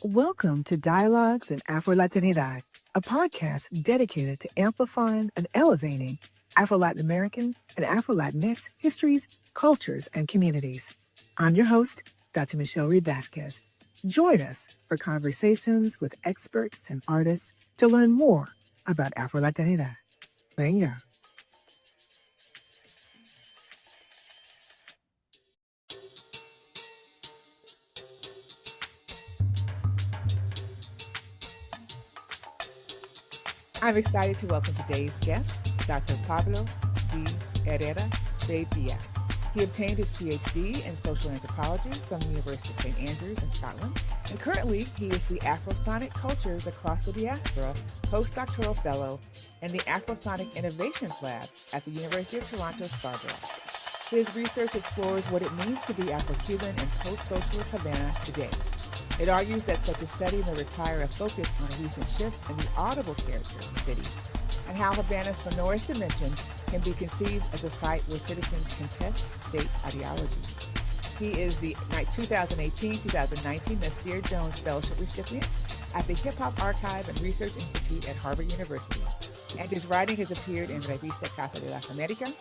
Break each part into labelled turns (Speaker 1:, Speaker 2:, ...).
Speaker 1: Welcome to Dialogues in Afro-Latinidad, a podcast dedicated to amplifying and elevating Afro-Latin American and Afro-Latinx histories, cultures, and communities. I'm your host, Dr. Michele Reid-Vazquez. Join us for conversations with experts and artists to learn more about Afro-Latinidad. Venga.
Speaker 2: I'm excited to welcome today's guest, Dr. Pablo D. Herrera Veitia. He obtained his PhD in social anthropology from the University of St. Andrews in Scotland, and currently he is the Afro-Sonic Cultures Across the Diaspora postdoctoral fellow in the Afro-Sonic Innovations Lab at the University of Toronto Scarborough. His research explores what it means to be Afro-Cuban in post-socialist Havana today. It argues that such a study may require a focus on recent shifts in the audible character of the city, and how Havana's sonorous dimension can be conceived as a site where citizens contest state ideology. He is the 2018-2019 Nasir Jones Fellowship recipient at the Hip Hop Archive and Research Institute at Harvard University, and his writing has appeared in Revista Casa de las Americas,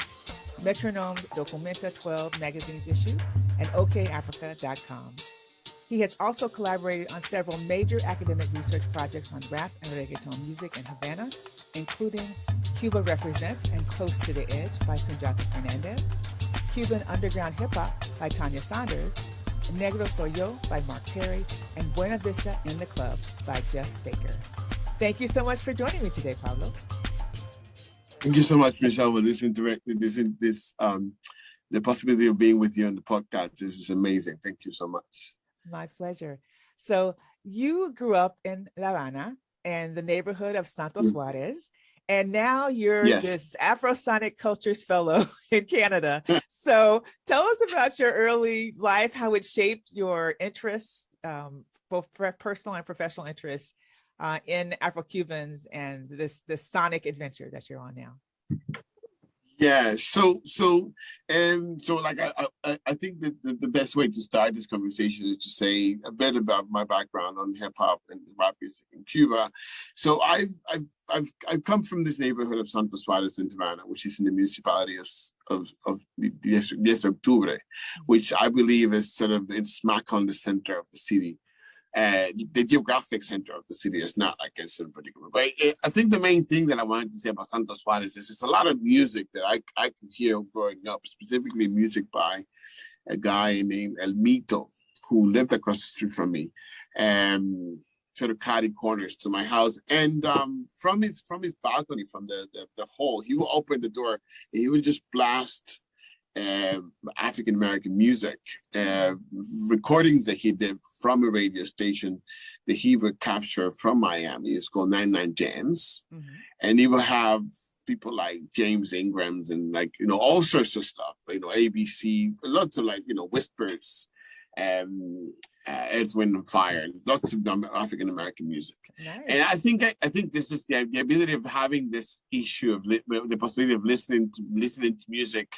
Speaker 2: Metronome's Documenta 12 magazine's issue, and OKAfrica.com. He has also collaborated on several major academic research projects on rap and reggaeton music in Havana, including Cuba Represent and Close to the Edge by Sunjata Fernandez, Cuban Underground Hip Hop by Tanya Saunders, Negro Soy Yo by Mark Perry, and Buena Vista in the Club by Jeff Baker. Thank you so much for joining me today, Pablo.
Speaker 3: Thank you so much, Michelle, for the possibility of being with you on the podcast. This is amazing. Thank you so much.
Speaker 2: My pleasure. So you grew up in La Habana and the neighborhood of Santos Juarez, and now you're this Afro-Sonic Cultures Fellow in Canada. So tell us about your early life, how it shaped your interests, both personal and professional interests in Afro-Cubans and this sonic adventure that you're on now.
Speaker 3: Yeah, so like I think that the best way to start this conversation is to say a bit about my background on hip hop and rap music in Cuba. So I've come from this neighborhood of Santos Juarez in Havana, which is in the municipality of Diez de Octubre, which I believe is sort of it's smack on the center of the city. The geographic center of the city is not like it's in particular. But I think the main thing that I wanted to say about Santos Juarez is it's a lot of music that I could hear growing up, specifically music by a guy named El Mito, who lived across the street from me, sort of catty corners to my house. And from his balcony, from the hall, he would open the door and he would just blast African-American music, recordings that he did from a radio station that he would capture from Miami. It's called 99 Jams. And he will have people like James Ingrams and all sorts of stuff, ABC, lots of Whispers, Earth, Wind and Fire, lots of African-American music. Nice. And I think this is the ability of having this issue of the possibility of listening to music,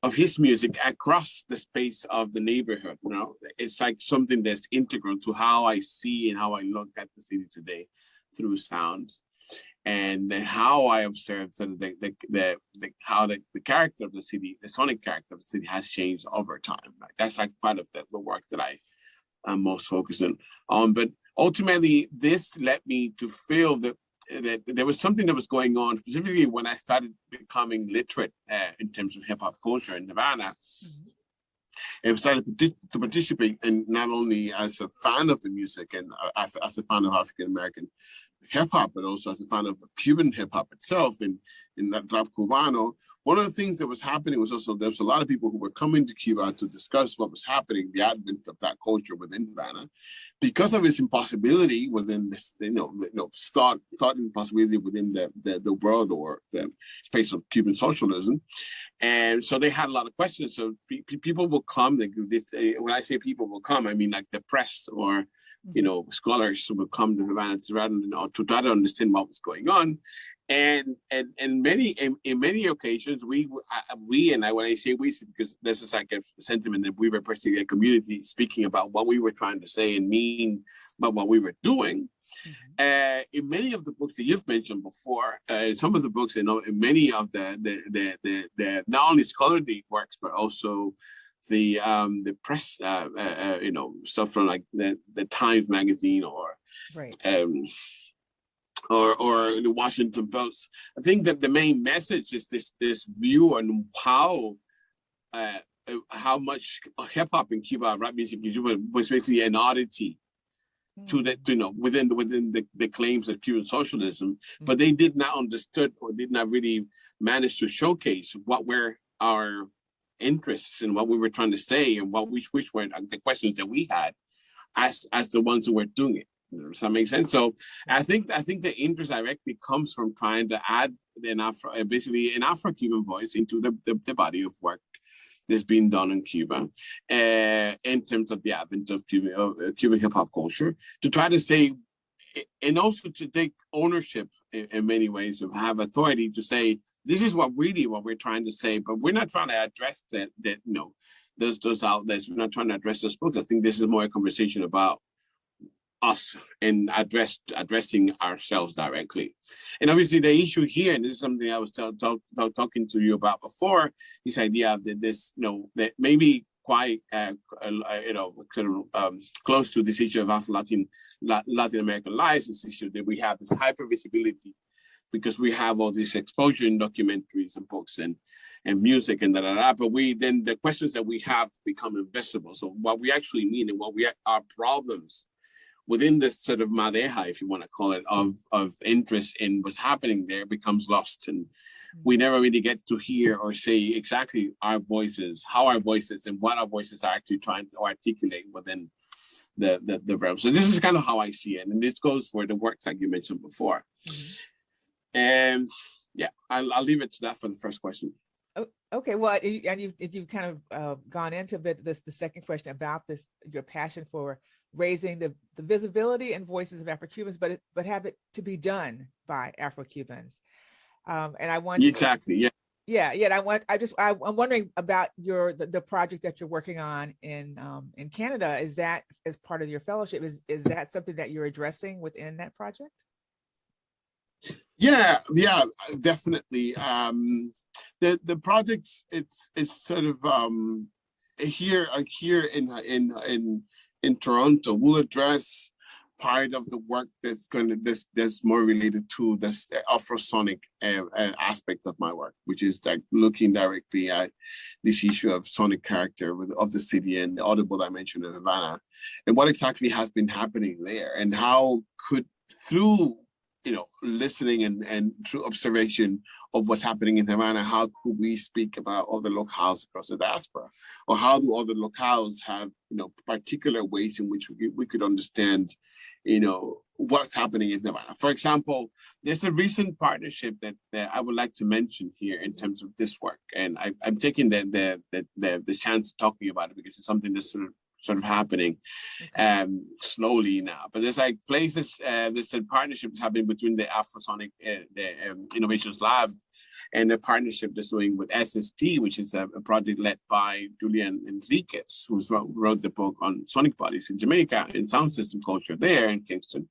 Speaker 3: of his music across the space of the neighborhood. It's like something that's integral to how I see and how I look at the city today through sound, and how I observe sort of how the character of the city, the sonic character of the city, has changed over time. Right? That's like part of the work that I'm most focusing on. But ultimately, this led me to feel that there was something that was going on, specifically when I started becoming literate in terms of hip hop culture in Havana. And started to participate, and not only as a fan of the music and as a fan of African American hip hop, but also as a fan of Cuban hip hop itself in that rap cubano. One of the things that was happening was also there was a lot of people who were coming to Cuba to discuss what was happening, the advent of that culture within Havana, because of its impossibility within this, thought impossibility within the world or the space of Cuban socialism. And so they had a lot of questions. So people will come. When I say people will come, I mean like the press or scholars will come to Havana to try to understand what was going on. And in many occasions, we and I, when I say we, because this is like a sentiment that we were representing a community speaking about what we were trying to say and mean about what we were doing. In many of the books that you've mentioned before, some of the books, in many of the not only scholarly works but also the press, stuff from like the Times magazine or
Speaker 2: right.
Speaker 3: Or the Washington Post. I think that the main message is this view on how much hip hop in Cuba, rap music in Cuba, was basically an oddity to within the claims of Cuban socialism, but they did not understood or did not really manage to showcase what were our interests and what we were trying to say and which were the questions that we had as the ones who were doing it. Does that make sense? So I think the interest directly comes from trying to add basically an Afro-Cuban voice into the body of work that's being done in Cuba, in terms of the advent of Cuban hip hop culture, to try to say, and also to take ownership in many ways, to have authority to say, this is what we're trying to say, but we're not trying to address those outlets. We're not trying to address those books. I think this is more a conversation about us and addressing ourselves directly. And obviously the issue here, and this is something I was talking to you about before, this idea that that maybe quite close to this issue of Latin American lives, this issue that we have this hyper visibility because we have all this exposure in documentaries and books and music and but then the questions that we have become invisible. So what we actually mean and what our problems within this sort of madeja, if you want to call it, of interest in what's happening there becomes lost. And we never really get to hear or say exactly our voices, how our voices and what our voices are actually trying to articulate within the realm. So this is kind of how I see it. And this goes for the works like you mentioned before. And yeah, I'll leave it to that for the first question.
Speaker 2: Okay, well, and you've kind of gone into the second question about your passion for raising the visibility and voices of Afro-Cubans, but have it to be done by Afro-Cubans. And I want
Speaker 3: exactly, yeah.
Speaker 2: I'm wondering about the project that you're working on in Canada. Is that as part of your fellowship? Is that something that you're addressing within that project?
Speaker 3: Yeah, definitely. The project it's sort of here in Toronto will address part of the work that's more related to this Afro-Sonic aspect of my work, which is like looking directly at this issue of sonic character of the city and the audible dimension of Havana, and what exactly has been happening there, and how could through listening and through observation of what's happening in Havana, how could we speak about other locales across the diaspora? Or how do other locales have, particular ways in which we could understand, what's happening in Havana? For example, there's a recent partnership that I would like to mention here in terms of this work. And I'm taking the chance of talking about it because it's something that's sort of happening slowly now. But there's like places, there's a partnership that's happening between the Afro-Sonic Innovations Lab and a partnership that's doing with S2E9, which is a project led by Julian Enriquez, who wrote the book on sonic bodies in Jamaica and sound system culture there in Kingston.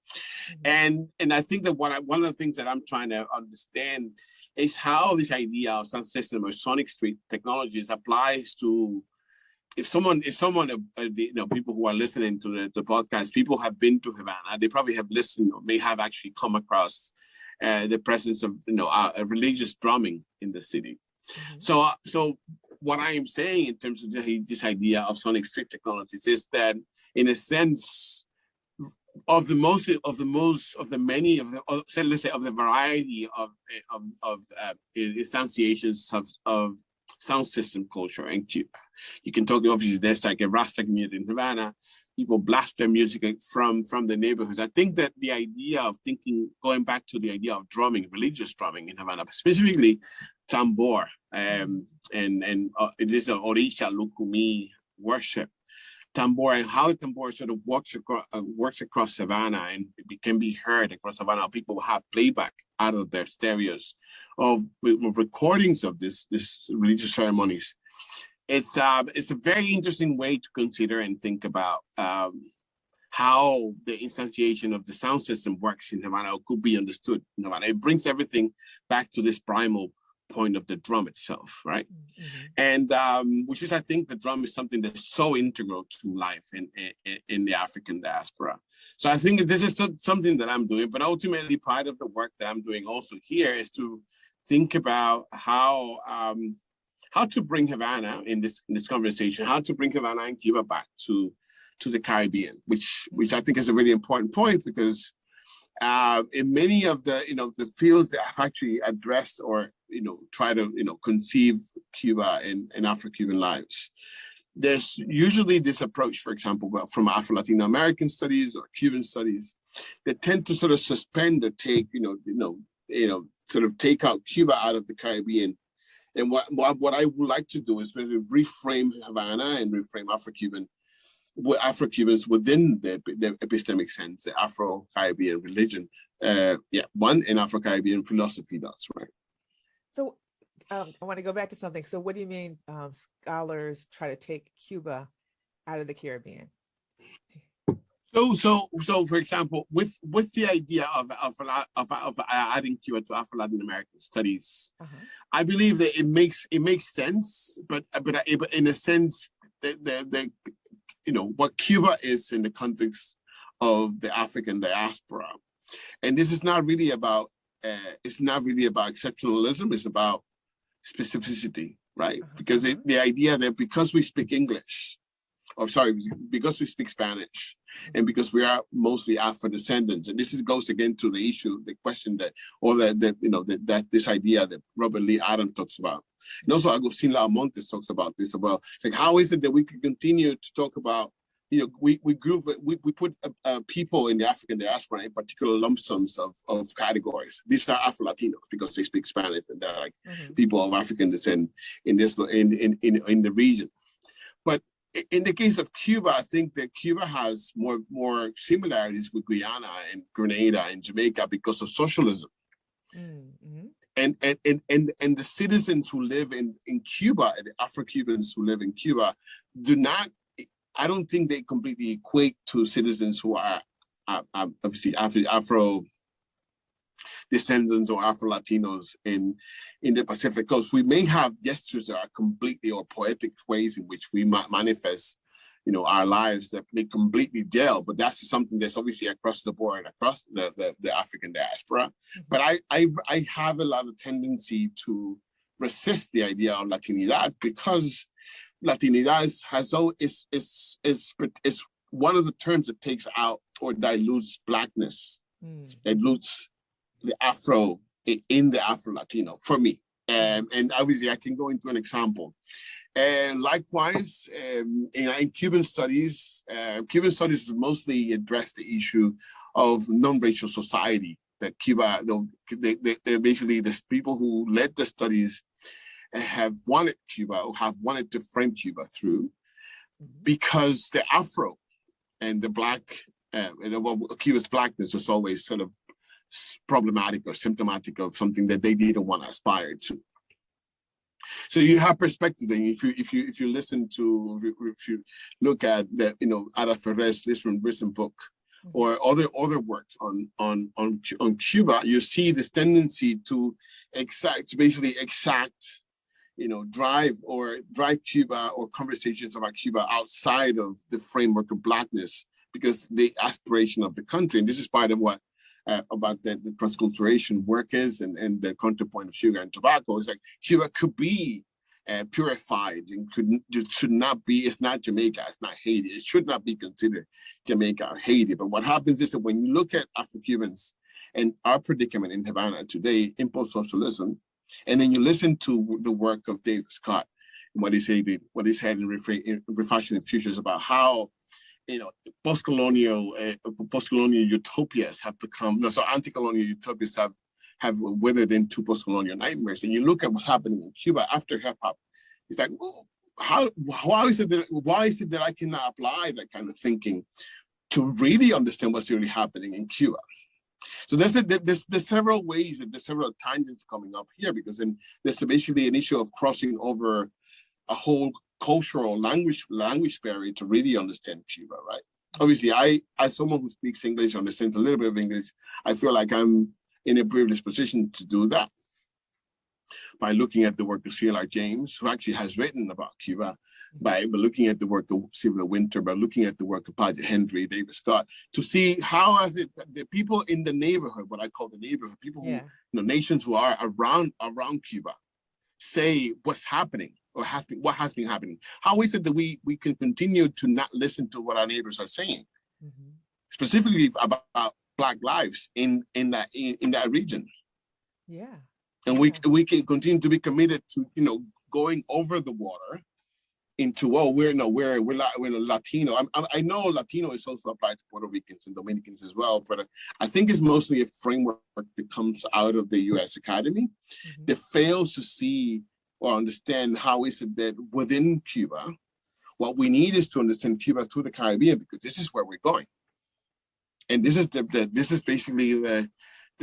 Speaker 3: And I think that one of the things that I'm trying to understand is how this idea of sound system or sonic street technologies applies to if someone, people who are listening to the podcast, people have been to Havana, they probably have listened or may have actually come across the presence of, religious drumming in the city. So what I am saying in terms of this idea of sonic street technologies is that, in a sense, of the variety of instantiations of sound system culture in Cuba. You can talk, obviously, there's like a Rasta community in Havana. People blast their music from the neighborhoods. I think that the idea of going back to the idea of drumming, religious drumming in Havana, specifically tambor, and it is an Orisha Lukumi worship, tambor and how the tambor sort of works across Savannah, and it can be heard across Savannah. People have playback out of their stereos of recordings of this religious ceremonies. It's a very interesting way to consider and think about how the instantiation of the sound system works in Havana, or could be understood in Havana. It brings everything back to this primal point of the drum itself, right? And which is, I think, the drum is something that's so integral to life in the African diaspora. So I think this is something that I'm doing, but ultimately part of the work that I'm doing also here is to think about how to bring Havana in this conversation, how to bring Havana and Cuba back to the Caribbean, which I think is a really important point, because in many of the the fields that I've actually addressed or try to conceive Cuba and Afro-Cuban lives, there's usually this approach, for example, from Afro-Latino American studies or Cuban studies, that tend to sort of suspend or take sort of take out Cuba out of the Caribbean. And what I would like to do is really reframe Havana and reframe Afro-Cubans within the epistemic sense, the Afro-Caribbean religion, and Afro-Caribbean philosophy does, right? So
Speaker 2: I want to go back to something. So what do you mean scholars try to take Cuba out of the Caribbean?
Speaker 3: So for example, with the idea of adding Cuba to Afro-Latin American studies, I believe that it makes sense, but in a sense, the what Cuba is in the context of the African diaspora, and this is not really about exceptionalism. It's about specificity, right? Because the idea that because we speak English, because we speak Spanish, and because we are mostly Afro descendants, and this goes again to the issue, the question that this idea that Robert Lee Adams talks about, and also Agustin Montes talks about this as well. It's like, how is it that we can continue to talk about, we put people in the African diaspora in particular lump sums of categories. These are Afro-Latinos because they speak Spanish, and they're like people of African descent in the region. But in the case of Cuba, I think that Cuba has more similarities with Guyana and Grenada and Jamaica because of socialism. And the citizens who live in Cuba, the Afro-Cubans who live in Cuba, I don't think they completely equate to citizens who are obviously Afro descendants or Afro-Latinos in the Pacific Coast. We may have gestures that are completely, or poetic ways in which we manifest, our lives that they completely gel, but that's something that's obviously across the board, across the African diaspora. But I have a lot of tendency to resist the idea of Latinidad, because Latinidad is one of the terms that takes out or dilutes Blackness, dilutes the Afro in the Afro-Latino for me. And obviously I can go into an example. And likewise, in Cuban studies has mostly addressed the issue of non-racial society, that Cuba, they're basically the people who led the studies have wanted Cuba, or have wanted to frame Cuba through, because the Afro and the Black, Cuba's Blackness was always sort of problematic or symptomatic of something that they didn't want to aspire to. So you have perspective, and if you listen to, if you look at the Ada Ferrer's Lisbon Prison book, or other works on Cuba, you see this tendency to basically exact, drive Cuba or conversations about Cuba outside of the framework of Blackness, because the aspiration of the country, and this is part of what about the transculturation work is, and the counterpoint of sugar and tobacco, is like Cuba could be purified and should not be, it's not Jamaica, it's not Haiti, it should not be considered Jamaica or Haiti. But what happens is that when you look at Afro-Cubans and our predicament in Havana today in post-socialism, and then you listen to the work of David Scott and what he said in Refashioning Futures about how post-colonial utopias have become, anti-colonial utopias have withered into post-colonial nightmares. And you look at what's happening in Cuba after hip-hop, it's like, oh, why is it that I cannot apply that kind of thinking to really understand what's really happening in Cuba? So there's several ways and there's several tangents coming up here, because then there's basically an issue of crossing over a whole cultural language barrier to really understand Cuba, right? Obviously, as someone who speaks English, understands a little bit of English, I feel like I'm in a privileged position to do that by looking at the work of C.L.R. James, who actually has written about Cuba, by looking at the work of Sylvia Wynter, by looking at the work of Padre Henry, David Scott, to see how is it the people in the neighborhood, what I call the neighborhood, people who, nations who are around Cuba, say what's happening or what has been happening. How is it that we can continue to not listen to what our neighbors are saying, specifically about Black lives in that region? Yeah. And we can continue to be committed to, going over the water into, we're Latino. I know Latino is also applied to Puerto Ricans and Dominicans as well, but I think it's mostly a framework that comes out of the U.S. Academy that fails to see or understand how is it that within Cuba, what we need is to understand Cuba through the Caribbean, because this is where we're going, and this is this is basically the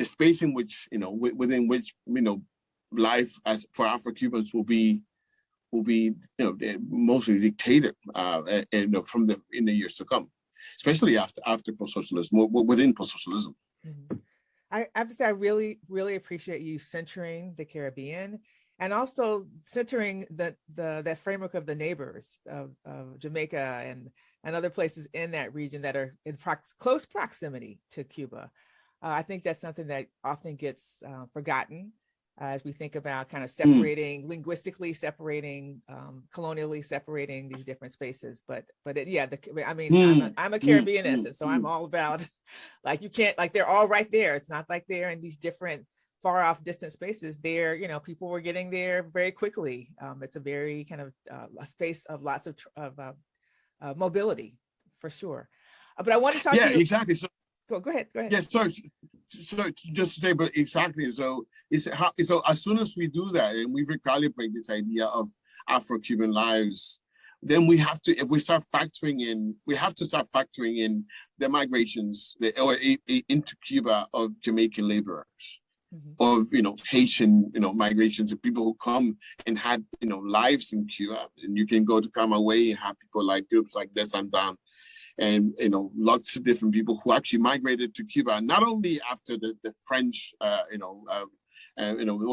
Speaker 3: space in which within which life as for Afro-Cubans will be mostly dictated in the years to come, especially after post-socialism, within post-socialism.
Speaker 2: I have to say, I really, really appreciate you centering the Caribbean and also centering that framework of the neighbors of Jamaica and other places in that region that are in close proximity to Cuba. I think that's something that often gets forgotten as we think about kind of separating, linguistically separating, colonially separating these different spaces. But I'm a Caribbeanist, and so I'm all about, like, you can't, like, they're all right there. It's not like they're in these different far off distant spaces. They're, people were getting there very quickly. It's a very kind of a space of lots of mobility, for sure. But I want to talk to you.
Speaker 3: Yeah, exactly. So
Speaker 2: go ahead.
Speaker 3: Yes, so just to say, but exactly. So as soon as we do that and we recalibrate this idea of Afro-Cuban lives, then we have to, if we start factoring in, we have to start factoring in the migrations into Cuba of Jamaican laborers, of Haitian migrations, of people who come and had lives in Cuba. And you can go to Camagüey and have people like groups like Des Andan, and lots of different people who actually migrated to Cuba, not only after the French or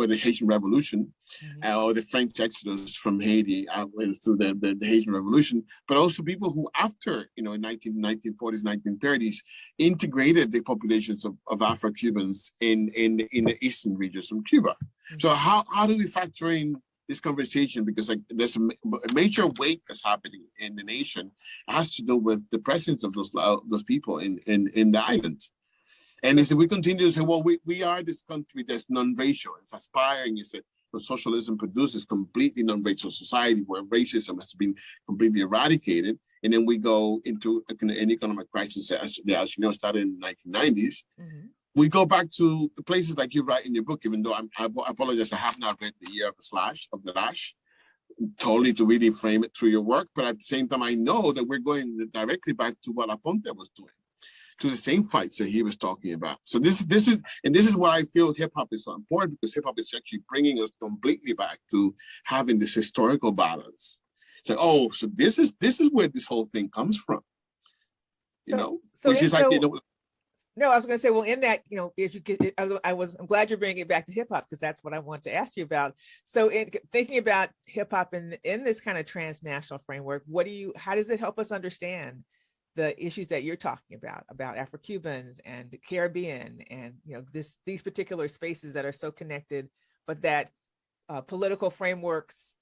Speaker 3: the Haitian Revolution, or the French exodus from Haiti through the Haitian Revolution, but also people who after in 1940s, 1930s integrated the populations of Afro-Cubans in the eastern regions from Cuba. So how do we factor in this conversation? Because there's a major weight that's happening in the nation. It has to do with the presence of those people in the islands. And if we continue to say, well, we are this country that's non-racial, it's aspiring, it's socialism produces completely non-racial society where racism has been completely eradicated. And then we go into an economic crisis, as started in the 1990s. We go back to the places like you write in your book, even though I apologize, I have not read The Year of the Lash, totally to really frame it through your work. But at the same time, I know that we're going directly back to what Aponte was doing, to the same fights that he was talking about. So this is why I feel hip hop is so important, because hip hop is actually bringing us completely back to having this historical balance. So this is where this whole thing comes from, which is like
Speaker 2: No, I was going to say, well, in that, if you could, I'm glad you're bringing it back to hip hop, because that's what I want to ask you about. So in thinking about hip hop in this kind of transnational framework, how does it help us understand the issues that you're talking about Afro-Cubans and the Caribbean and, these particular spaces that are so connected, but that political frameworks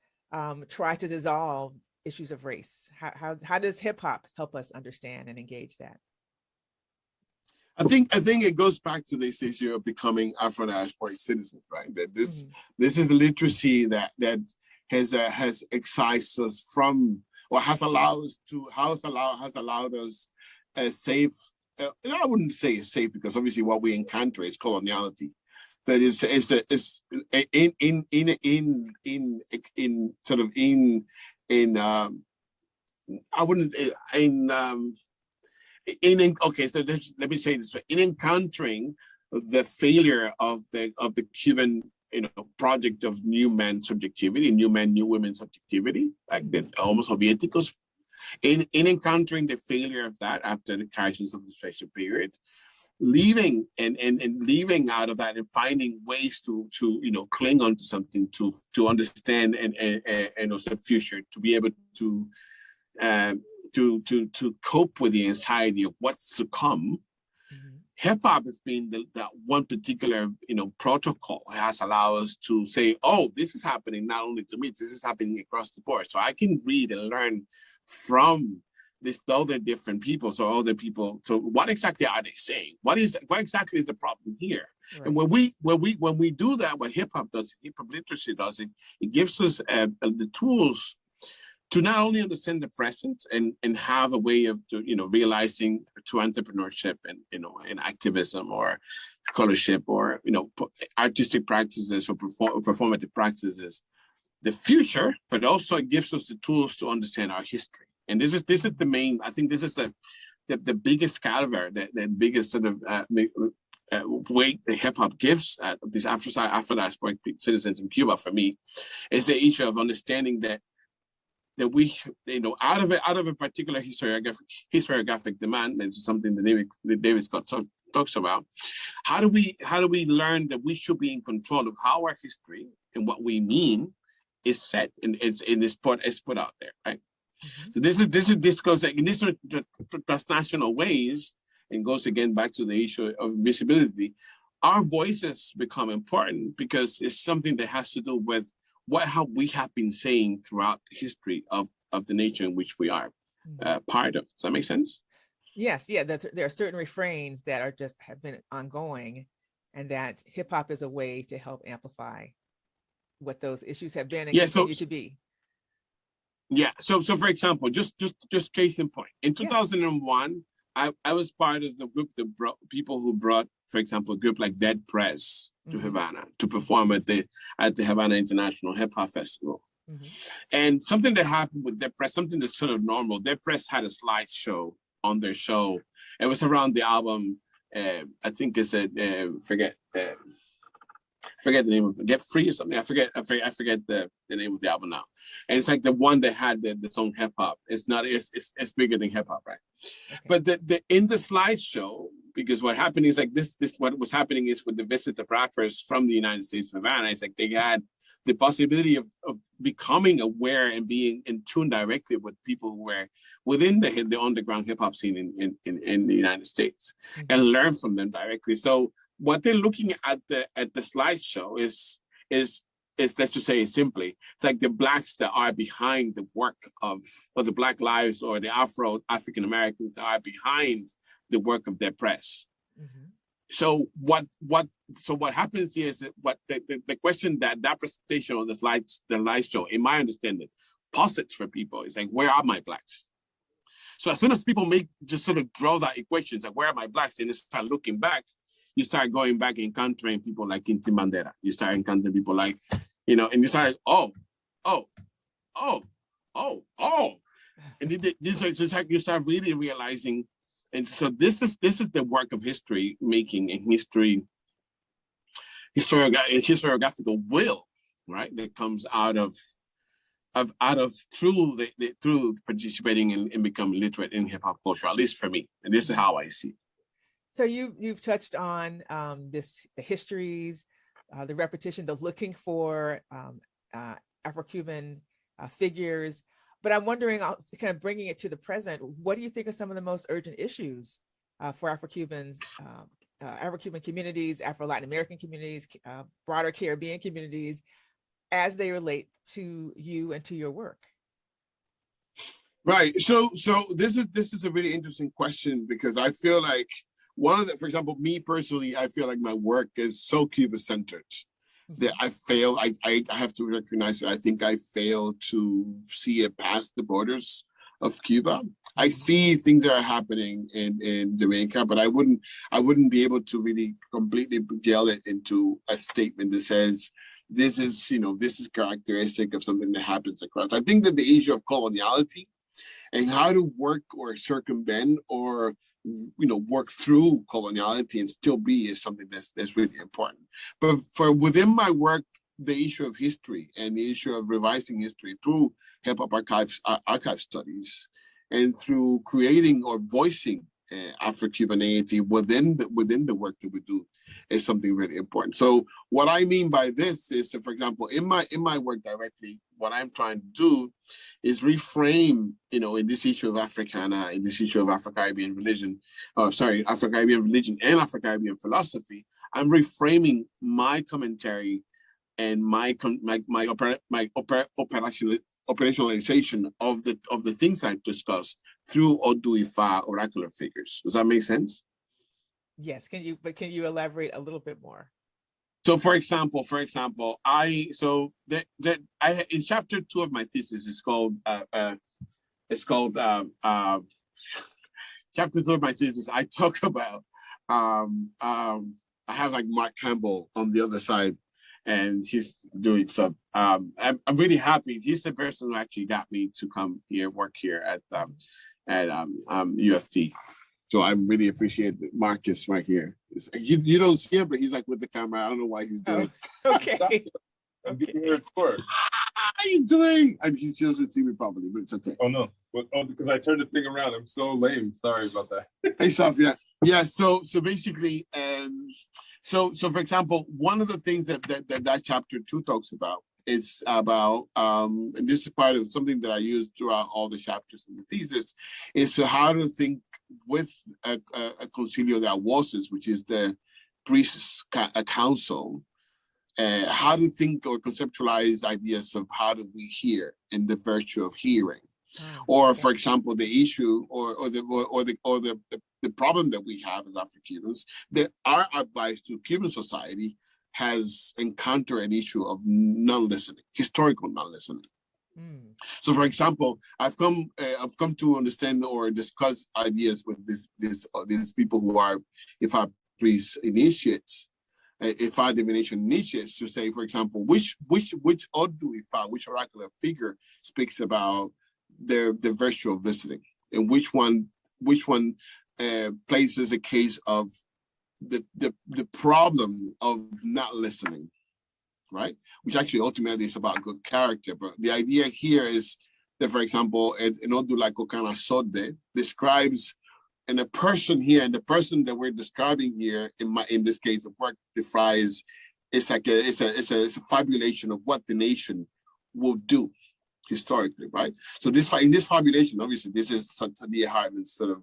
Speaker 2: try to dissolve issues of race? How does hip hop help us understand and engage that?
Speaker 3: I think it goes back to this issue of becoming Afro-diasporic citizens, right? That this is the literacy that has excised us from, or has allowed us a safe. I wouldn't say it's safe, because obviously what we encounter is coloniality. That is I wouldn't okay, so let me say this way. In encountering the failure of the Cuban project of new men subjectivity, new men, new women subjectivity, like the Homo Sovieticus, in encountering the failure of that after the crisis of the special period, leaving and leaving out of that and finding ways to cling on to something, to understand and also future, to be able to cope with the anxiety of what's to come. Hip hop has been that one particular protocol has allowed us to say, oh, this is happening not only to me, this is happening across the board. So I can read and learn from all the different people. So all the people. So what exactly are they saying? What exactly is the problem here? Right. And when we do that, what hip hop does, hip hop literacy does, it gives us the tools to not only understand the present and have a way of realizing to entrepreneurship and and activism or scholarship or artistic practices or performative practices, the future, but also it gives us the tools to understand our history. And this is the main. I think this is the biggest caliber, the biggest sort of weight that hip hop gives these Afro-diasporic citizens in Cuba. For me, is the issue of understanding that we, out of a particular historiographic demand, and something that David Scott talks about, how do we learn that we should be in control of how our history and what we mean is set and is put out there, right? Mm-hmm. So this goes in these transnational ways, and goes again back to the issue of visibility. Our voices become important because it's something that has to do with how we have been saying throughout the history of the nation in which we are part of. Does that make sense?
Speaker 2: Yes, yeah. There are certain refrains that have been ongoing, and that hip hop is a way to help amplify what those issues have been and continue to be.
Speaker 3: Yeah. So for example, just case in point, in 2001, I was part of the group that people who brought, for example, a group like Dead Press to Havana to perform at the Havana International Hip Hop Festival. Mm-hmm. And something that happened with Dead Press, something that's sort of normal. Dead Press had a slideshow on their show. It was around the album. I think it's forget the name of it, Get Free or something. I forget the name of the album now. And it's like the one that had the song hip hop. It's bigger than hip hop, right? Okay. But in the slideshow, because what happened is like this what was happening is with the visit of rappers from the United States of Havana, it's like they had the possibility of becoming aware and being in tune directly with people who were within the underground hip hop scene in the United States, and learn from them directly. So what they're looking at the slideshow is let's just say simply, it's like the Blacks that are behind the work or the Black lives, or the African Americans that are behind the work of Dead Press. Mm-hmm. So what happens here is that what the question that presentation on the slideshow, in my understanding, posits for people is like, where are my Blacks? So as soon as people just sort of draw that equation, it's like, where are my Blacks? And they start looking back. You start going back and encountering people like Inti Bandera. You start encountering people like, and you start like, and you start really realizing. And so this is the work of history making and historiographical will, right? That comes out of through participating and becoming literate in hip hop culture, at least for me. And this is how I see it.
Speaker 2: So you've touched on the histories, the repetition, the looking for Afro-Cuban figures. But I'm wondering, kind of bringing it to the present, what do you think are some of the most urgent issues for Afro-Cubans, Afro-Cuban communities, Afro-Latin American communities, broader Caribbean communities, as they relate to you and to your work?
Speaker 3: Right. So this is a really interesting question, because I feel like for example, me personally, I feel like my work is so Cuba-centered that I have to recognize that I think I fail to see it past the borders of Cuba. I see things that are happening in Jamaica, but I wouldn't be able to really completely gel it into a statement that says this is, this is characteristic of something that happens across. I think that the issue of coloniality and how to work or circumvent or work through coloniality and still be is something that's really important. But for within my work, the issue of history and the issue of revising history through hip hop archive studies and through creating or voicing Afro-Cubanity within the work that we do is something really important. So what I mean by this is, for example, in my work directly, what I'm trying to do is reframe, in this issue of Africana, in this issue of Afro-Caribbean religion, Afro-Caribbean religion and Afro-Caribbean philosophy, I'm reframing my commentary and my operationalization of the things I discussed through Odu-Ifa oracular figures. Does that make sense?
Speaker 2: Yes. Can you elaborate a little bit more?
Speaker 3: So, for example, in chapter 2 of my thesis, it's called chapter 2 of my thesis. I talk about I have like Mark Campbell on the other side, and he's doing some. I'm really happy. He's the person who actually got me to come here, work here at UFT. So I really appreciate that Marcus right here. You don't see him, but he's like with the camera. I don't know why he's doing.
Speaker 2: Oh, okay.
Speaker 4: I'm giving you a tour.
Speaker 3: How are you doing? I mean, he doesn't see me probably, but it's okay.
Speaker 4: Oh no! Because I turned the thing around. I'm so lame. Sorry about that.
Speaker 3: Hey, Saf, yeah. So basically, so for example, one of the things that chapter 2 talks about is about, and this is part of something that I use throughout all the chapters in the thesis, is how to think with a concilio de voces, which is the priests' council. How to think or conceptualize ideas of how do we hear and the virtue of hearing, or for example, the issue or the problem that we have as Afro-Cubans, that our advice to Cuban society has encountered an issue of non-listening, historical non-listening. So, for example, I've come to understand or discuss ideas with these people who are Ifa priests initiates. Ifa divination initiates to say, for example, which Odu Ifa, which oracular figure speaks about the virtue of listening, and which one places a case of the problem of not listening, right? Which actually ultimately is about good character. But the idea here is that, for example, an Odu like Kokana Sode describes. And the person here, and the person that we're describing here, in this case of work, defines it's a fabulation of what the nation will do historically, right? So in this fabulation, obviously, this is Sadia Hartman's sort of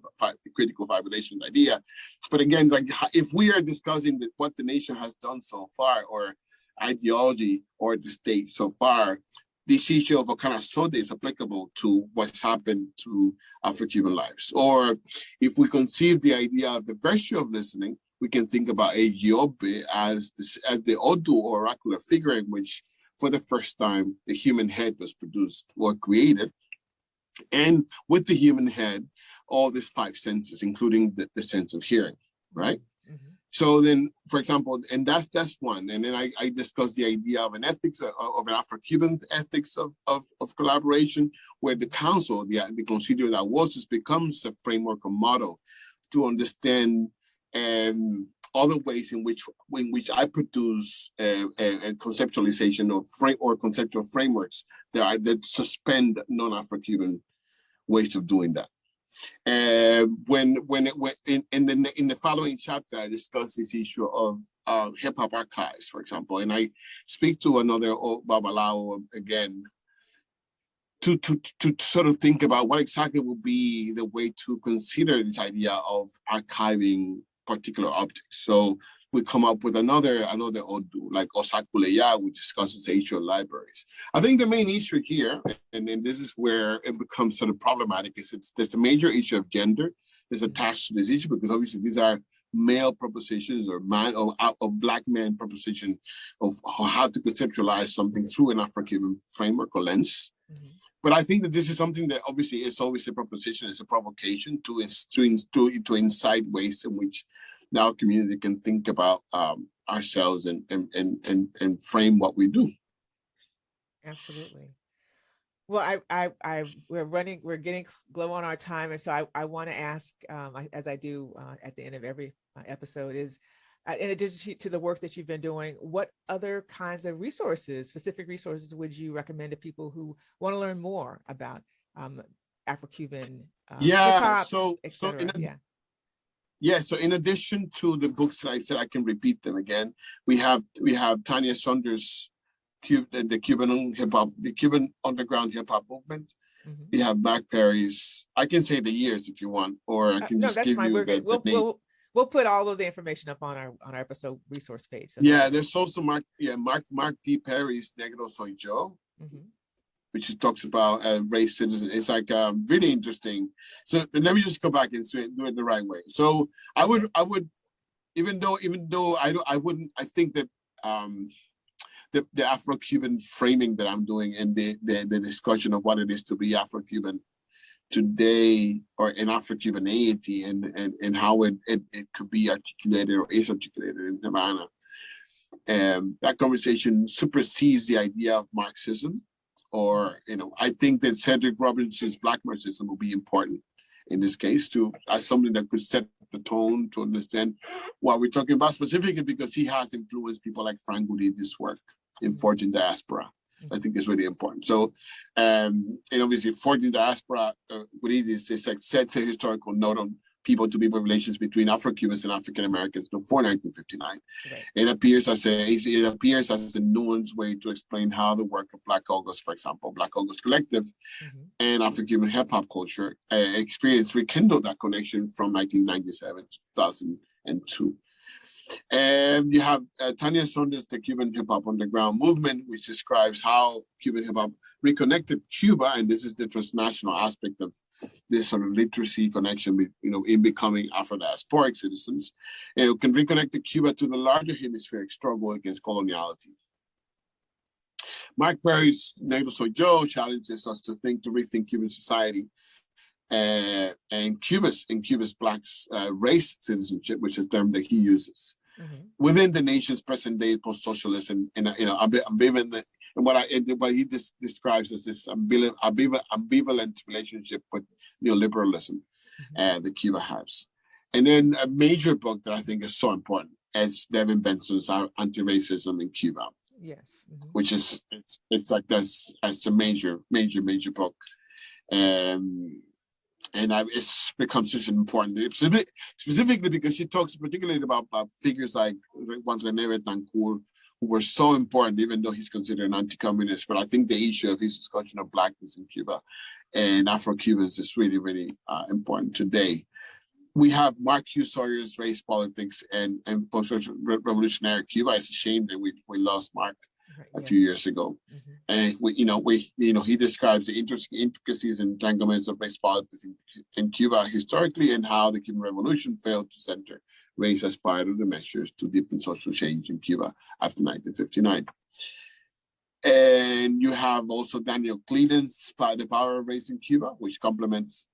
Speaker 3: critical fabulation idea. But again, like if we are discussing what the nation has done so far, or ideology or the state so far, this issue of Okana Sode is applicable to what's happened to Afro-Cuban lives. Or if we conceive the idea of the virtue of listening, we can think about Eyobe as the Odu or oracular figure in which, for the first time, the human head was produced or created. And with the human head, all these 5 senses, including the sense of hearing, right? Mm-hmm. So then, for example, and that's one. And then I discussed the idea of an ethics, of an Afro-Cuban ethics of collaboration, where the council, the Concilio de Voces, becomes a framework or model to understand other ways in which I produce a conceptualization or conceptual frameworks that suspend non-Afro-Cuban ways of doing that. When in the following chapter, I discuss this issue of hip hop archives, for example, and I speak to another Babalao again to sort of think about what exactly would be the way to consider this idea of archiving particular objects. So we come up with another Odu, like Osakuleya, which discusses issue of libraries. I think the main issue here, and this is where it becomes sort of problematic, is there's a major issue of gender that's attached to this issue, because obviously these are male propositions or black man proposition of how to conceptualize something through an Afro-Cuban framework or lens. Mm-hmm. But I think that this is something that obviously is always a proposition, it's a provocation to incite ways in which our community can think about ourselves and frame what we do.
Speaker 2: Absolutely. Well, we're getting low on our time, and so I want to ask, as I do at the end of every episode, is in addition to the work that you've been doing, what other kinds of resources, specific resources, would you recommend to people who want to learn more about Afro-Cuban hip-hop,
Speaker 3: so in addition to the books that I said, I can repeat them again. We have Tanya Saunders' the Cuban underground hip hop movement. Mm-hmm. We have Mark Perry's. I can say the years if you want, or I can just give you the name.
Speaker 2: We'll put all of the information up on our episode resource page. So
Speaker 3: there's also Mark D. Perry's Negro Soy Yo, mm-hmm. which talks about race citizen. It's like really interesting. So let me just go back and do it the right way. So I would even though I think that the Afro-Cuban framing that I'm doing and the discussion of what it is to be Afro-Cuban today, or in Afro-Cubanity, and how it could be articulated or is articulated in Havana. That conversation supersedes the idea of Marxism, or I think that Cedric Robinson's Black Marxism will be important in this case as something that could set the tone to understand what we're talking about, specifically because he has influenced people like Frank Guridi's work in Forging Diaspora. I think is really important. So, and obviously, Forging Diaspora, Guridi sets a historical note on people-to-people relations between Afro-Cubans and African Americans before 1959. Right. It appears as a nuanced way to explain how the work of Black August, for example, Black August Collective, mm-hmm. and Afro-Cuban hip-hop culture experience rekindled that connection from 1997 to 2002. And you have Tanya Saunders' The Cuban Hip Hop Underground Movement, which describes how Cuban hip hop reconnected Cuba, and this is the transnational aspect of this sort of literacy connection, in becoming Afro-diasporic citizens, and it can reconnect Cuba to the larger hemispheric struggle against coloniality. Mark Perry's Negro Soy Yo challenges us to rethink Cuban society and Cuba's Blacks race citizenship, which is a term that he uses, mm-hmm. within the nation's present-day post-socialism, and ambivalent, and what he describes as this ambivalent relationship with neoliberalism, mm-hmm. That Cuba has. And then a major book that I think is so important is Devin Benson's Anti-Racism in Cuba.
Speaker 2: Yes, mm-hmm.
Speaker 3: which is it's like that's a major book. And it's become such an important, specifically because she talks particularly about figures like Juan René Betancourt, who were so important, even though he's considered an anti-communist. But I think the issue of his discussion of Blackness in Cuba and Afro-Cubans is really, really important today. We have Mark Hugh Sawyer's Race, Politics, and Post-Revolutionary Cuba. It's a shame that we lost Mark a few years ago. Mm-hmm. And he describes the intricacies and entanglements of race politics in Cuba historically, and how the Cuban Revolution failed to center race as part of the measures to deepen social change in Cuba after 1959. And you have also Daniel Cleden's The Power of Race in Cuba, which complements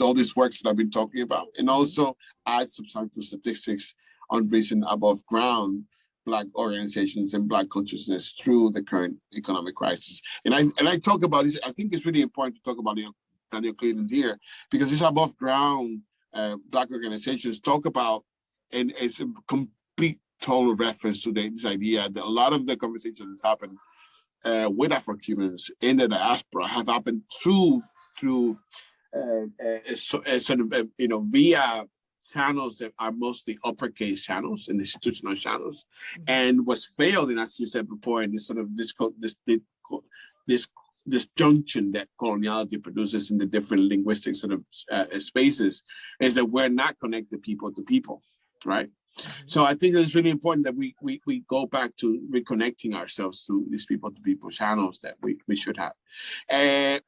Speaker 3: all these works that I've been talking about, and also adds substantial statistics on recent above ground Black organizations and Black consciousness through the current economic crisis. And I talk about this. I think it's really important to talk about Daniel Cleden here, because these above ground Black organizations talk about, and it's a complete total reference to this idea that a lot of the conversations that happen with Afro-Cubans in the diaspora have happened through via channels that are mostly uppercase channels and institutional channels, mm-hmm. and was failed, and as you said before, in this sort of this junction that coloniality produces in the different linguistic sort of spaces, is that we're not connected people to people, right? Mm-hmm. So I think it's really important that we go back to reconnecting ourselves to these people-to-people channels that we should have.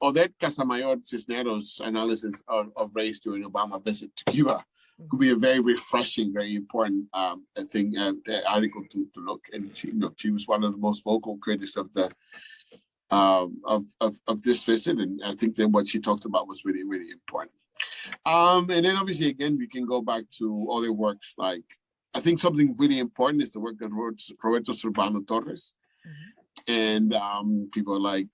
Speaker 3: Odette Casamayor Cisneros' analysis of race during Obama visit to Cuba could be a very refreshing, very important article to look. And she was one of the most vocal critics of the of this visit, and I think that what she talked about was really, really important. And then obviously again we can go back to other works like I think something really important is the work that Roberto Urbano Torres and people like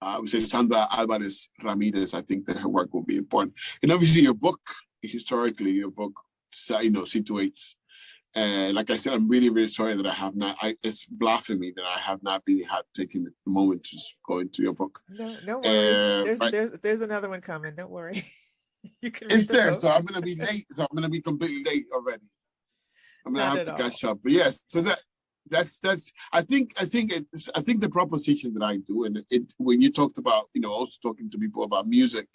Speaker 3: I would say Sandra Alvarez Ramirez. I think that her work will be important. And obviously your book, historically, your book, situates. Like I said, I'm really, really sorry that I have not, it's blasphemy that I have not really taken the moment to go into your book.
Speaker 2: No worries. There's another one coming. Don't worry. You can read
Speaker 3: it's there,
Speaker 2: book.
Speaker 3: so I'm going to be late. So I'm going to be completely late already. I'm going to have to catch up. But yes, so that's I think the proposition that I do, and when you talked about, also talking to people about music,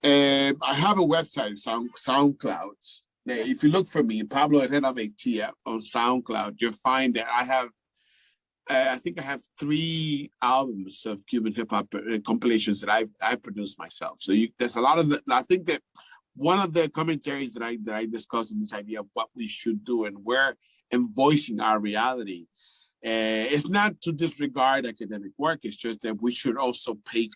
Speaker 3: I have a website, SoundCloud. If you look for me, Pablo Herrera Veitia on SoundCloud, you'll find that I have 3 albums of Cuban hip hop compilations that I produced myself. So there's a lot of I think that one of the commentaries that I discussed in this idea of what we should do and voicing our reality. It's not to disregard academic work. It's just that we should also pay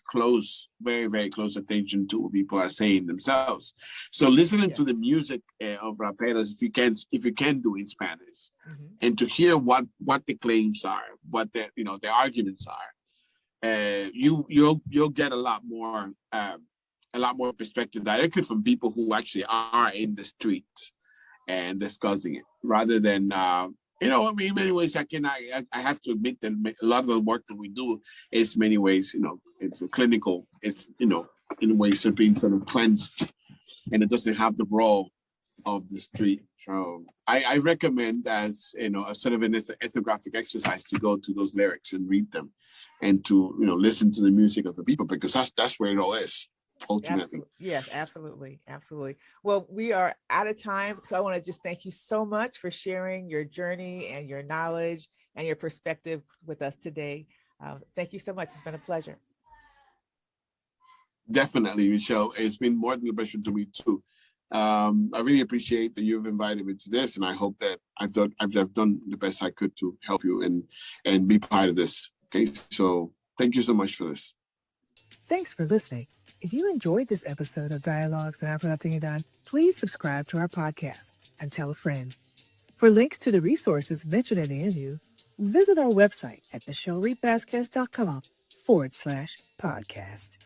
Speaker 3: very, very close attention to what people are saying themselves. So listening to the music of raperos, if you can do in Spanish, and to hear what the claims are, what the arguments are, you'll get a lot more perspective directly from people who actually are in the streets and discussing it, rather than in many ways I have to admit that a lot of the work that we do is many ways, it's clinical, it's in ways of being sort of cleansed, and it doesn't have the raw of the street. So I recommend, as a sort of an ethnographic exercise, to go to those lyrics and read them, and to listen to the music of the people, because that's where it all is. Ultimately.
Speaker 2: Absolutely. Yes, absolutely. Well, we are out of time, so I want to just thank you so much for sharing your journey and your knowledge and your perspective with us today. Thank you so much. It's been a pleasure.
Speaker 3: Definitely, Michelle. It's been more than a pleasure to me too. I really appreciate that you've invited me to this, and I hope that I've done the best I could to help you and be part of this. Okay, so thank you so much for this.
Speaker 1: Thanks for listening. If you enjoyed this episode of Dialogues in Afro-Latinidad, please subscribe to our podcast and tell a friend. For links to the resources mentioned in the interview, visit our website at michelereidvazquez.com/podcast.